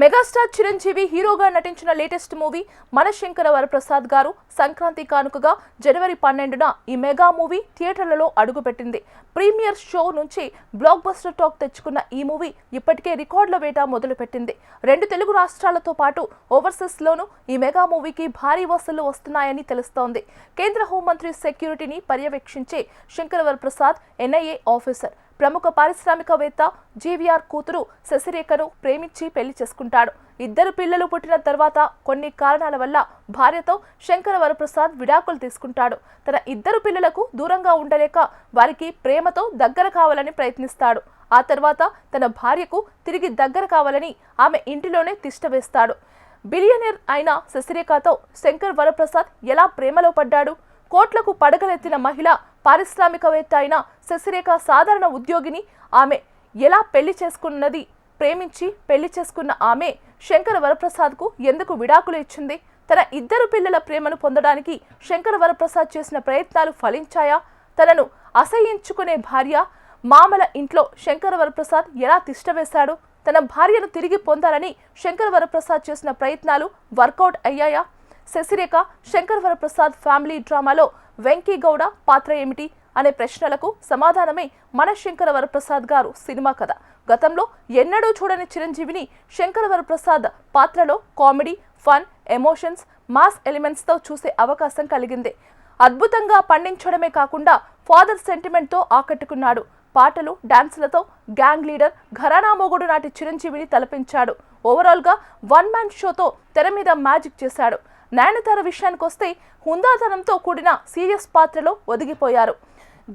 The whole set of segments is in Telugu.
మెగాస్టార్ చిరంజీవి హీరోగా నటించిన లేటెస్ట్ మూవీ మనశంకర వరప్రసాద్ గారు సంక్రాంతి కానుకగా జనవరి 12న ఈ మెగా మూవీ థియేటర్లలో అడుగుపెట్టింది. ప్రీమియర్ షో నుంచి బ్లాక్ బస్టర్ టాక్ తెచ్చుకున్న ఈ మూవీ ఇప్పటికే రికార్డుల వేట మొదలుపెట్టింది. 2 తెలుగు రాష్ట్రాలతో పాటు ఓవర్సీస్ లోనూ ఈ మెగా మూవీకి భారీ వసూళ్లు వస్తున్నాయని తెలుస్తోంది. కేంద్ర హోంమంత్రి సెక్యూరిటీని పర్యవేక్షించే శంకర వరప్రసాద్ ఎన్ఐఏ ఆఫీసర్. ప్రముఖ పారిశ్రామికవేత్త జీవీఆర్ కూతురు శశిరేఖను ప్రేమించి పెళ్లి చేసుకుంటాడు. 2 పిల్లలు పుట్టిన తర్వాత కొన్ని కారణాల వల్ల భార్యతో శంకర వరప్రసాద్ విడాకులు తీసుకుంటాడు. తన 2 పిల్లలకు దూరంగా ఉండలేక వారికి ప్రేమతో దగ్గర కావాలని ప్రయత్నిస్తాడు. ఆ తర్వాత తన భార్యకు తిరిగి దగ్గర కావాలని ఆమె ఇంటిలోనే తిష్టవేస్తాడు. బిలియనీర్ అయిన శశిరేఖతో శంకర్ వరప్రసాద్ ఎలా ప్రేమలో పడ్డాడు? కోట్లకు పడగలెత్తిన మహిళ పారిశ్రామికవేత్త అయిన శశిరేఖ సాధారణ ఉద్యోగిని. ఆమె ఎలా పెళ్లి చేసుకున్నది? ప్రేమించి పెళ్లి చేసుకున్న ఆమె శంకర వరప్రసాద్కు ఎందుకు విడాకులు ఇచ్చింది? తన 2 పిల్లల ప్రేమను పొందడానికి శంకర వరప్రసాద్ చేసిన ప్రయత్నాలు ఫలించాయా? తనను అసహ్యించుకునే భార్య మామల ఇంట్లో శంకర వరప్రసాద్ ఎలా తిష్టవేశాడు? తన భార్యను తిరిగి పొందాలని శంకర వరప్రసాద్ చేసిన ప్రయత్నాలు వర్కౌట్ అయ్యాయా? శశిరేఖ శంకర్ వరప్రసాద్ ఫ్యామిలీ డ్రామాలో వెంకీ గౌడ పాత్ర ఏమిటి అనే ప్రశ్నలకు సమాధానమే మనశంకర వరప్రసాద్ గారు సినిమా కథ. గతంలో ఎన్నడూ చూడని చిరంజీవిని శంకర వరప్రసాద్ పాత్రలో కామెడీ, ఫన్, ఎమోషన్స్, మాస్ ఎలిమెంట్స్తో చూసే అవకాశం కలిగింది. అద్భుతంగా పండించడమే కాకుండా ఫాదర్ సెంటిమెంట్తో ఆకట్టుకున్నాడు. పాటలు, డాన్సులతో గ్యాంగ్ లీడర్, ఘరానా మొగుడు నాటి చిరంజీవిని తలపించాడు. ఓవరాల్గా 1 మ్యాన్ షోతో తెర మీద మ్యాజిక్ చేశాడు. నయనతార విషయానికొస్తే హుందాతనంతో కూడిన సీరియస్ పాత్రలో ఒదిగిపోయారు.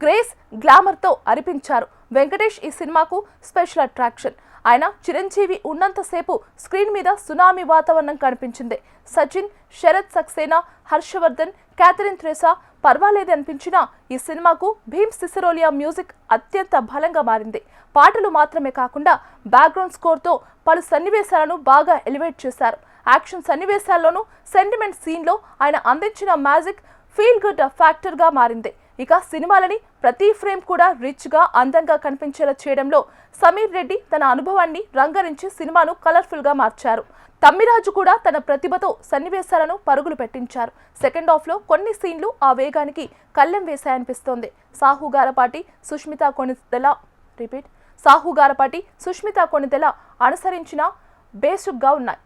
గ్రేస్, గ్లామర్తో అరిపించారు. వెంకటేష్ ఈ సినిమాకు స్పెషల్ అట్రాక్షన్. ఆయన చిరంజీవి ఉన్నంతసేపు స్క్రీన్ మీద సునామీ వాతావరణం కనిపించింది. సచిన్, శరత్ సక్సేనా, హర్షవర్ధన్, క్యాథరిన్ థ్రెసా పర్వాలేదనిపించినా ఈ సినిమాకు భీమ్ సిసిరోలియా మ్యూజిక్ అత్యంత బలంగా మారింది. పాటలు మాత్రమే కాకుండా బ్యాక్గ్రౌండ్ స్కోర్తో పలు సన్నివేశాలను బాగా ఎలివేట్ చేశారు. యాక్షన్ సన్నివేశాల్లోనూ సెంటిమెంట్ సీన్లో ఆయన అందించిన మ్యాజిక్ ఫీల్ గుడ్ ఫ్యాక్టర్గా మారింది. ఇక సినిమాలని ప్రతి ఫ్రేమ్ కూడా రిచ్గా, అందంగా కనిపించేలా చేయడంలో సమీర్ రెడ్డి తన అనుభవాన్ని రంగరించి సినిమాను కలర్ఫుల్గా మార్చారు. తమ్మిరాజు కూడా తన ప్రతిభతో సన్నివేశాలను పరుగులు పెట్టించారు. సెకండ్ హాఫ్లో కొన్ని సీన్లు ఆ వేగానికి కళ్ళెం వేశాయనిపిస్తోంది. సాహు గారపాటి, సుష్మితా కొణిదెల అనుసరించిన బేసిక్గా ఉన్నాయి.